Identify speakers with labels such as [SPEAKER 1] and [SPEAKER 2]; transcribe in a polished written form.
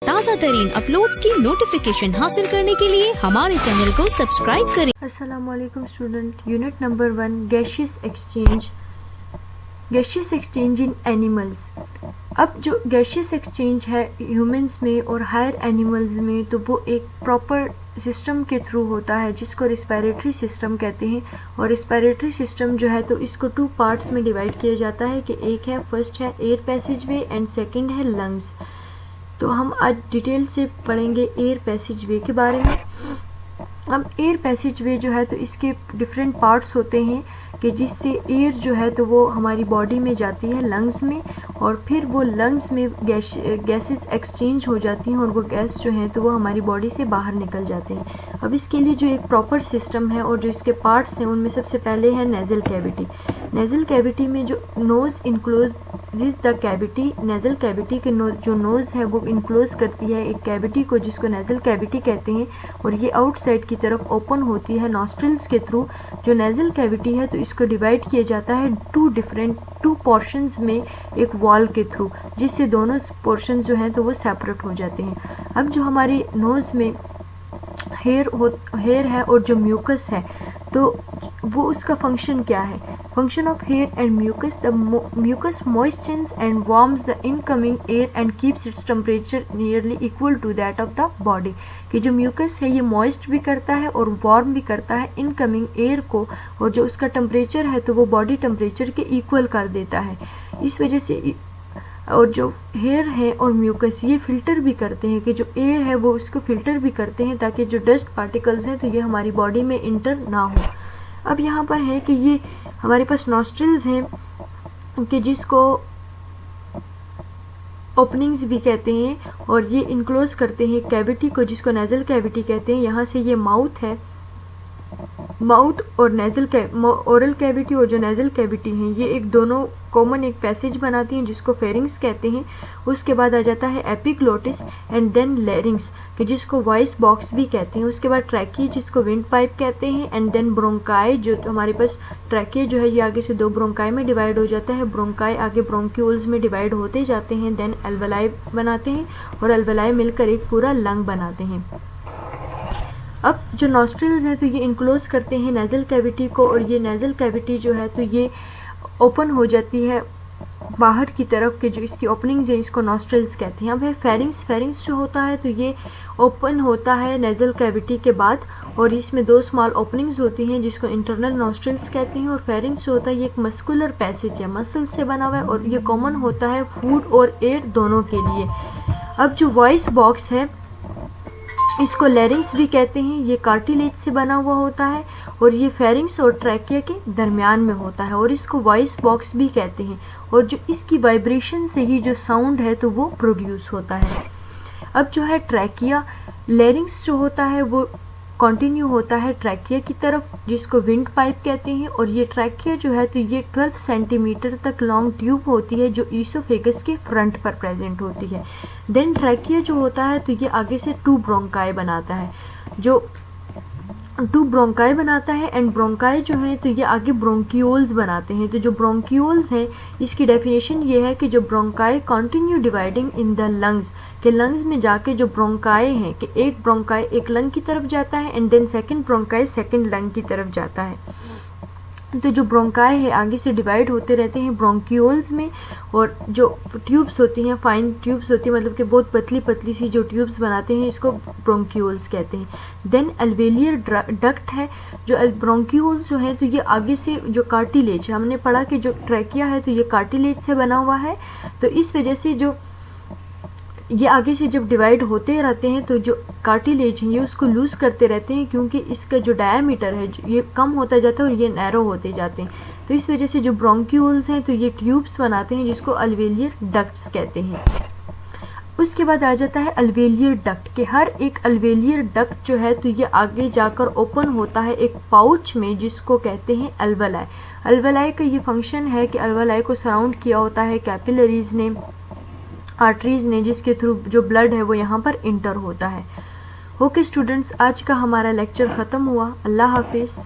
[SPEAKER 1] ताज़ा तरीन अपलोड्स की नोटिफिकेशन हासिल करने के लिए हमारे चैनल को सब्सक्राइब करें।
[SPEAKER 2] अस्सलामुअलैकुम student, unit number 1 gaseous exchange इन एनिमल्स। अब जो गैशियस एक्सचेंज है ह्यूमंस में और हायर एनिमल्स में, तो वो एक प्रॉपर सिस्टम के थ्रू होता है जिसको रिस्पिरेटरी सिस्टम कहते हैं। और रिस्पिरेटरी सिस्टम जो है तो इसको 2 पार्ट्स में डिवाइड किया जाता है कि एक है, फर्स्ट है air passage way and second है लंग्स। तो हम आज डिटेल से पढ़ेंगे एयर पैसेज वे के बारे में। अब एयर पैसेज वे जो है तो इसके डिफरेंट पार्ट्स होते हैं कि जिससे एयर जो है तो वो हमारी बॉडी में जाती है लंग्स में, और फिर वो लंग्स में गैसेस एक्सचेंज हो जाती हैं और वो गैस जो है तो वो हमारी बॉडी से बाहर निकल जाते हैं। अब इसके लिए जो एक प्रॉपर सिस्टम है और जो इसके पार्ट्स हैं उनमें सबसे पहले है नेज़ल कैविटी। नेज़ल कैविटी में जो nose enclose the cavity, nasal cavity के जो नोज़ है वो इनक्लोज करती है एक कैविटी को जिसको नेज़ल कैविटी कहते हैं, और ये आउटसाइड की तरफ ओपन होती है नॉस्ट्रिल्स के थ्रू। जो नेज़ल कैविटी है तो इसको डिवाइड किया जाता है टू पोर्शंस में एक वॉल के थ्रू, जिससे दोनों पोर्शंस जो हैं तो वो सेपरेट हो जाते हैं। अब जो हमारी नोज़ में हेयर है और जो म्यूकस है तो वो उसका फंक्शन क्या है। Function of hair and mucus, the mucus moistures and warms the incoming air and keeps its temperature nearly equal to that of the body. कि जो म्यूकस है ये मॉइस्ट भी करता है और वार्म भी करता है इनकमिंग एयर को, और जो उसका टेम्परेचर है तो वो बॉडी टेम्परेचर के इक्वल कर देता है। इस वजह से और जो हेयर है और म्यूकस ये फिल्टर भी करते हैं कि जो एयर है वो उसको फिल्टर भी करते हैं ताकि जो डस्ट पार्टिकल्स हैं तो ये हमारी बॉडी में इंटर ना हो। अब यहाँ पर है कि ये हमारे पास नॉस्ट्रिल्स हैं कि जिसको ओपनिंग्स भी कहते हैं, और ये इनक्लोज करते हैं कैविटी को जिसको नेज़ल कैविटी कहते हैं। यहाँ से ये माउथ है, माउथ और ओरल कैविटी और जो नेज़ल कैविटी हैं ये एक दोनों कॉमन एक पैसेज बनाती हैं जिसको फेरिंग्स कहते हैं। उसके बाद आ जाता है एपिग्लोटिस एंड देन लैरिंग्स कि जिसको वॉइस बॉक्स भी कहते हैं। उसके बाद ट्रैकी जिसको विंड पाइप कहते हैं, एंड देन ब्रोंकाई जो हमारे पास ट्रैकी जो है ये आगे से 2 ब्रोंकाई में डिवाइड हो जाता है। ब्रोंकाई आगे ब्रोंक्यूल्स में डिवाइड होते जाते हैं, देन एल्वेलाई बनाते हैं और एल्वेलाई मिलकर एक पूरा लंग बनाते हैं। अब जो नॉस्ट्रिल्स हैं तो ये इनक्लोज करते हैं नेज़ल कैविटी को, और ये नेज़ल कैविटी जो है तो ये ओपन हो जाती है बाहर की तरफ के जो इसकी ओपनिंग्स हैं इसको नॉस्ट्रिल्स कहते हैं। अब है फेरिंग्स। फेरिंग्स जो होता है तो ये ओपन होता है नेज़ल कैविटी के बाद, और इसमें 2 स्मॉल ओपनिंग्स होती हैं जिसको इंटरनल नॉस्ट्रिल्स कहते हैं। और फेरिंग्स जो होता है ये एक मस्कुलर पैसेज है, मसल्स से बना हुआ है, और ये कॉमन होता है फूड और एयर दोनों के लिए। अब जो वॉइस बॉक्स है इसको लैरिंग्स भी कहते हैं, ये कार्टिलेज से बना हुआ होता है और ये फेरिंग्स और ट्रैकिया के दरमियान में होता है, और इसको वॉइस बॉक्स भी कहते हैं। और जो इसकी वाइब्रेशन से ही जो साउंड है तो वो प्रोड्यूस होता है। अब जो है ट्रैकिया, लैरिंग्स जो होता है वो कंटिन्यू होता है ट्रैकिया की तरफ जिसको विंड पाइप कहते हैं, और ये ट्रैकिया जो है तो ये 12 सेंटीमीटर तक लॉन्ग ट्यूब होती है जो ईसोफेगस के फ्रंट पर प्रेजेंट होती है। देन ट्रैकिया जो होता है तो ये आगे से 2 ब्रोंकाई बनाता है, जो 2 ब्रोंकाई बनाता है, एंड ब्रोंकाई जो है तो ये आगे ब्रोंक्यूल्स बनाते हैं। तो जो ब्रोंक्यूल्स हैं इसकी डेफिनेशन ये है कि जो bronchi continue dividing in the lungs, के लंग्स में जाके जो ब्रोंकाई हैं कि एक ब्रोंकाई एक लंग की तरफ जाता है and then second bronchi second lung की तरफ जाता है। तो जो ब्रोंकाई है आगे से डिवाइड होते रहते हैं ब्रोंक्यूल्स में, और जो ट्यूब्स होती हैं फाइन ट्यूब्स होती है, मतलब कि बहुत पतली पतली सी जो ट्यूब्स बनाते हैं इसको ब्रोंक्यूल्स कहते हैं। देन अल्वेलियर डक्ट है, जो ब्रोंक्यूल्स जो है तो ये आगे से जो कार्टिलेज है, हमने पढ़ा कि जो ट्रैकिया है तो ये कार्टिलेज से बना हुआ है, तो इस वजह से जो ये आगे से जब डिवाइड होते रहते हैं तो जो कार्टिलेज है ये उसको लूज़ करते रहते हैं, क्योंकि इसका जो डायमीटर है ये कम होता जाता है और ये नैरो होते जाते हैं। तो इस वजह से जो ब्रोंक्यूल्स हैं तो ये ट्यूब्स बनाते हैं जिसको अल्वेलियर डक्ट्स कहते हैं। उसके बाद आ जाता है अल्वेलियर डक्ट के हर एक अल्वेलियर डक्ट जो है तो ये आगे जाकर ओपन होता है एक पाउच में जिसको कहते हैं अल्वेलाई। अल्वेलाई का ये फंक्शन है कि अल्वेलाई को सराउंड किया होता है कैपिलरीज ने, आर्टरीज ने, जिसके थ्रू जो ब्लड है वो यहाँ पर इंटर होता है। ओके स्टूडेंट्स, आज का हमारा लेक्चर ख़त्म हुआ। अल्लाह हाफिज़।